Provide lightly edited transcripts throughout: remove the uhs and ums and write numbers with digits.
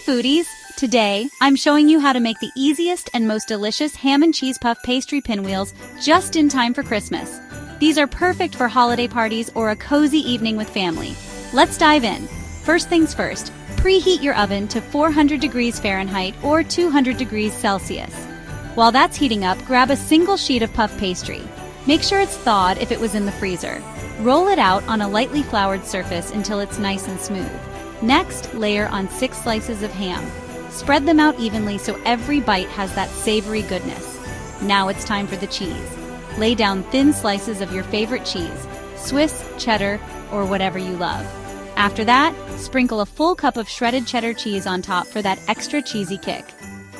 foodies! Today, I'm showing you how to make the easiest and most delicious ham and cheese puff pastry pinwheels just in time for Christmas. These are perfect for holiday parties or a cozy evening with family. Let's dive in. First things first, preheat your oven to 400 degrees Fahrenheit or 200 degrees Celsius. While that's heating up, grab a single sheet of puff pastry. Make sure it's thawed if it was in the freezer. Roll it out on a lightly floured surface until it's nice and smooth. Next, layer on 6 slices of ham. Spread them out evenly so every bite has that savory goodness. Now it's time for the cheese. Lay down thin slices of your favorite cheese, Swiss, cheddar, or whatever you love. After that, sprinkle a full cup of shredded cheddar cheese on top for that extra cheesy kick.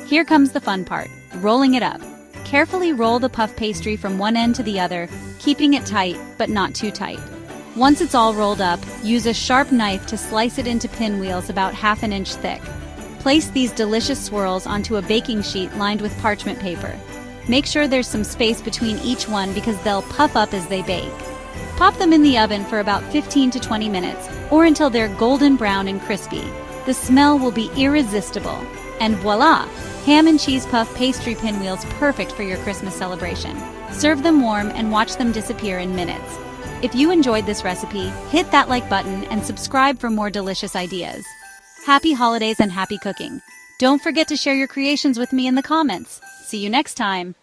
Here comes the fun part, rolling it up. Carefully roll the puff pastry from one end to the other, keeping it tight, but not too tight. Once it's all rolled up, use a sharp knife to slice it into pinwheels about ½ an inch thick. Place these delicious swirls onto a baking sheet lined with parchment paper. Make sure there's some space between each one because they'll puff up as they bake. Pop them in the oven for about 15 to 20 minutes, or until they're golden brown and crispy. The smell will be irresistible. And voila! Ham and cheese puff pastry pinwheels perfect for your Christmas celebration. Serve them warm and watch them disappear in minutes. If you enjoyed this recipe, hit that like button and subscribe for more delicious ideas. Happy holidays and happy cooking. Don't forget to share your creations with me in the comments. See you next time.